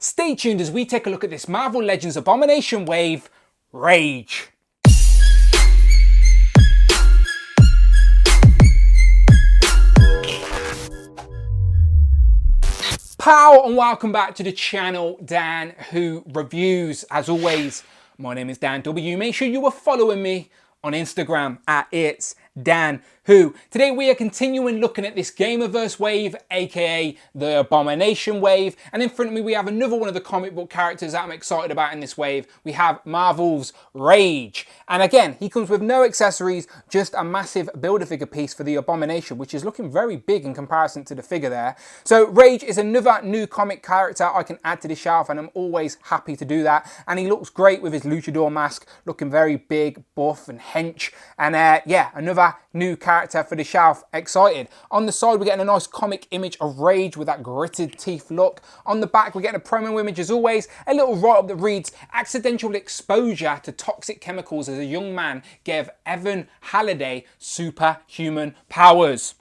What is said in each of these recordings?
Stay tuned as we take a look at this Marvel Legends Abomination wave, Rage. Pow and welcome back to the channel, Dan Who Reviews. As always, my name is Dan W. Make sure you are following me on Instagram at It's Dan Who. Today we are continuing looking at this Gamerverse wave, aka the Abomination wave, and in front of me we have another one of the comic book characters that I'm excited about in this wave. We have Marvel's Rage, and again he comes with no accessories, just a massive Build-A-Figure piece for the Abomination, which is looking very big in comparison to the figure there. So Rage is another new comic character I can add to the shelf, and I'm always happy to do that. And he looks great with his luchador mask, looking very big, buff and hench, and yeah, another new character for the shelf. Excited. On the side we're getting a nice comic image of Rage with that gritted teeth look. On the back we're getting a promo image as always, a little write-up that reads, accidental exposure to toxic chemicals as a young man gave Elvin Haliday superhuman powers.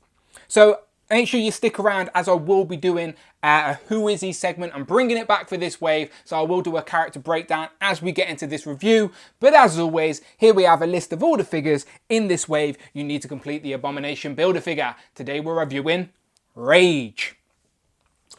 So make sure you stick around as I will be doing a Who Is He segment. I'm bringing it back for this wave, so I will do a character breakdown as we get into this review. But as always, here we have a list of all the figures in this wave you need to complete the Abomination Build-A-Figure. Today we're reviewing Rage.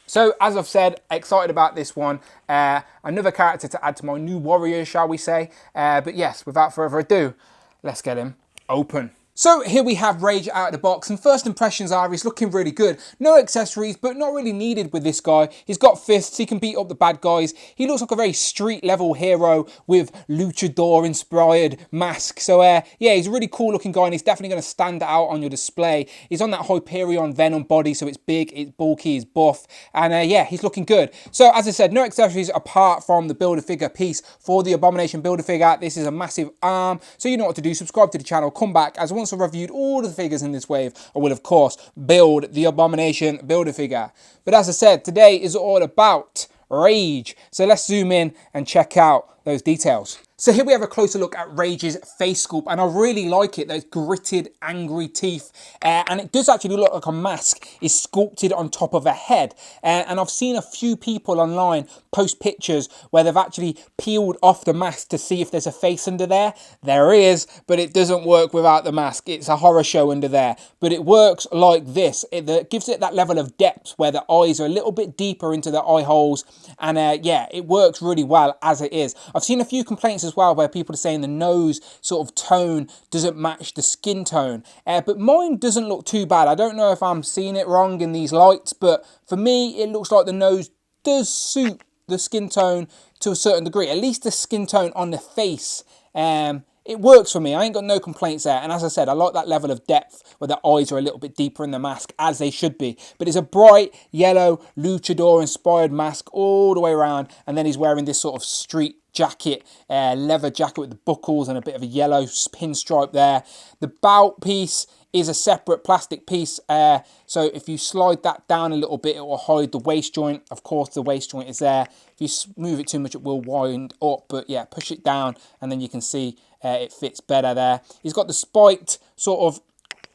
So as I've said, excited about this one. Another character to add to my new warriors, shall we say. But yes, without further ado, let's get him open. So here we have Rage out of the box, and first impressions are he's looking really good. No accessories, but not really needed with this guy. He's got fists, he can beat up the bad guys. He looks like a very street level hero with luchador inspired mask. So yeah, he's a really cool looking guy, and he's definitely going to stand out on your display. He's on that Hyperion Venom body, so it's big, it's bulky, it's buff, and yeah, he's looking good. So as I said, no accessories apart from the Build-A-Figure piece for the Abomination Build-A-Figure. This is a massive arm, so you know what to do. Subscribe to the channel, come back, as once I've reviewed all the figures in this wave, I will of course build the Abomination Build-A-Figure. But as I said, today is all about Rage. So let's zoom in and check out those details. So here we have a closer look at Rage's face sculpt, and I really like it, those gritted, angry teeth, and it does actually look like a mask is sculpted on top of a head, and I've seen a few people online post pictures where they've actually peeled off the mask to see if there's a face under there. There is, but it doesn't work without the mask. It's a horror show under there, but it works like this. It gives it that level of depth where the eyes are a little bit deeper into the eye holes, and yeah, it works really well as it is. I've seen a few complaints as well where people are saying the nose sort of tone doesn't match the skin tone, but mine doesn't look too bad. I don't know if I'm seeing it wrong in these lights, but for me it looks like the nose does suit the skin tone to a certain degree, at least the skin tone on the face. It works for me. I ain't got no complaints there. And as I said, I like that level of depth where the eyes are a little bit deeper in the mask, as they should be. But it's a bright yellow luchador inspired mask all the way around, and then he's wearing this sort of street jacket, leather jacket with the buckles and a bit of a yellow pinstripe there. The belt piece is a separate plastic piece, so if you slide that down a little bit, it will hide the waist joint. Of course the waist joint is there. If you move it too much it will wind up, but yeah, push it down and then you can see it fits better there. He's got the spiked sort of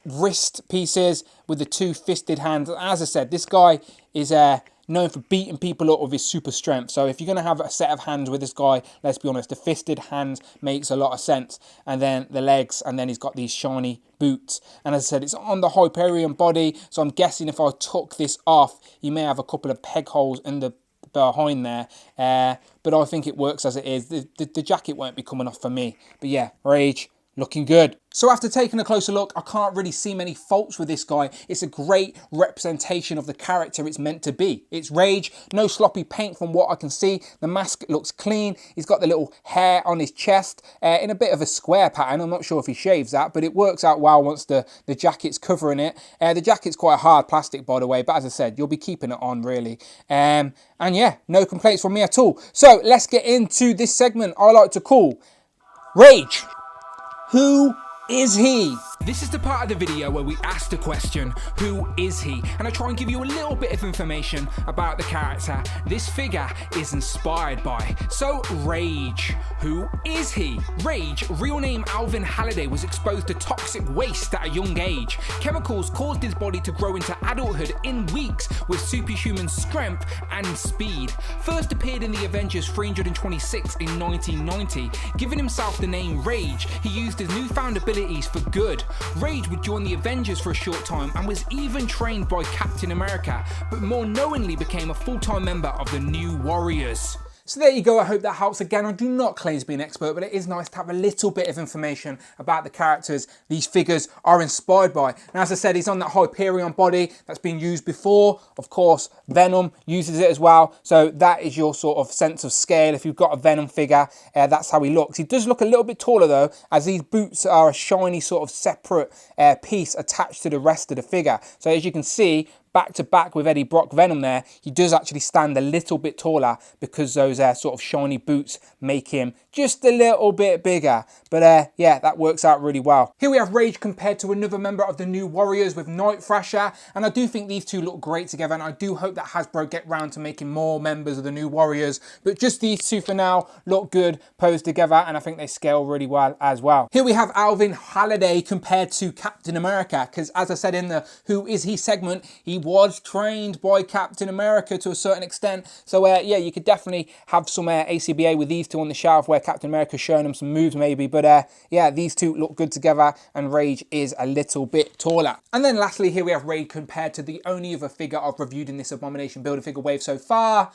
wrist pieces with the two fisted hands. As I said, this guy is known for beating people up with his super strength. So if you're going to have a set of hands with this guy, let's be honest, the fisted hands makes a lot of sense. And then the legs, and then he's got these shiny boots. And as I said, it's on the Hyperion body, so I'm guessing if I took this off, you may have a couple of peg holes in the behind there, but I think it works as it is. The jacket won't be coming off for me. But yeah, Rage looking good. So after taking a closer look, I can't really see many faults with this guy. It's a great representation of the character it's meant to be. It's Rage, no sloppy paint from what I can see. The mask looks clean. He's got the little hair on his chest in a bit of a square pattern. I'm not sure if he shaves that, but it works out well once the jacket's covering it. The jacket's quite a hard plastic, by the way, but as I said, you'll be keeping it on really. And yeah, no complaints from me at all. So let's get into this segment I like to call Rage. Who is he? This is the part of the video where we ask the question, who is he? And I try and give you a little bit of information about the character this figure is inspired by. So, Rage. Who is he? Rage, real name Elvin Haliday, was exposed to toxic waste at a young age. Chemicals caused his body to grow into adulthood in weeks with superhuman strength and speed. First appeared in the Avengers 326 in 1990. Giving himself the name Rage, he used his newfound abilities for good. Rage would join the Avengers for a short time and was even trained by Captain America, but more knowingly became a full-time member of the New Warriors. So there you go, I hope that helps. Again, I do not claim to be an expert, but it is nice to have a little bit of information about the characters these figures are inspired by. And as I said, he's on that Hyperion body that's been used before. Of course, Venom uses it as well. So that is your sort of sense of scale. If you've got a Venom figure, that's how he looks. He does look a little bit taller though, as these boots are a shiny sort of separate piece attached to the rest of the figure. So as you can see, back to back with Eddie Brock Venom there, he does actually stand a little bit taller because those sort of shiny boots make him just a little bit bigger. But yeah, that works out really well. Here we have Rage compared to another member of the New Warriors with Night Thrasher, and I do think these two look great together, and I do hope that Hasbro get round to making more members of the New Warriors, but just these two for now look good posed together, and I think they scale really well as well. Here we have Elvin Haliday compared to Captain America, because as I said in the Who Is He segment, he was trained by Captain America to a certain extent. So yeah, you could definitely have some ACBA with these two on the shelf where Captain America's showing him some moves maybe. But yeah, these two look good together, and Rage is a little bit taller. And then lastly, here we have Rage compared to the only other figure I've reviewed in this Abomination Build-A-Figure wave so far,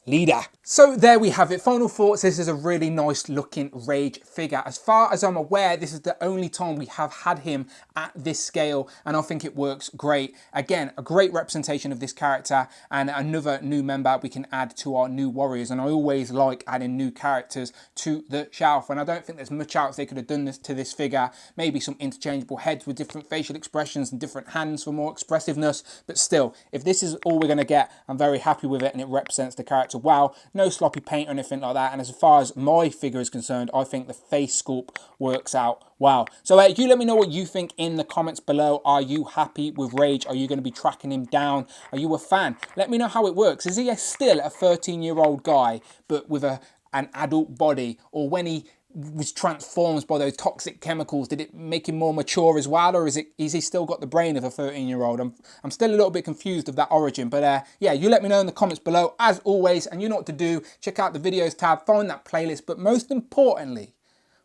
Leader. So there we have it. Final thoughts. This is a really nice looking Rage figure. As far as I'm aware, this is the only time we have had him at this scale, and I think it works great. Again, a great representation of this character and another new member we can add to our New Warriors. And I always like adding new characters to the shelf, and I don't think there's much else they could have done this to this figure. Maybe some interchangeable heads with different facial expressions and different hands for more expressiveness, but still, if this is all we're going to get, I'm very happy with it, and it represents the character well. No sloppy paint or anything like that. And as far as my figure is concerned, I think the face sculpt works out well. So you let me know what you think in the comments below. Are you happy with Rage? Are you going to be tracking him down? Are you a fan? Let me know how it works. Is he still a 13-year-old guy but with an adult body, or when he was transformed by those toxic chemicals, did it make him more mature as well, or is he still got the brain of a 13-year-old? I'm still a little bit confused of that origin, but yeah, you let me know in the comments below as always, and you know what to do. Check out the videos tab, find that playlist, but most importantly,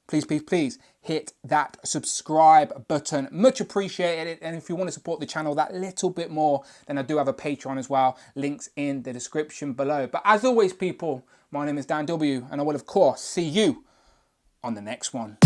please, please, please hit that subscribe button. Much appreciated. And if you want to support the channel that little bit more, then I do have a Patreon as well. Links in the description below. But as always, people, my name is Dan W, and I will of course see you on the next one.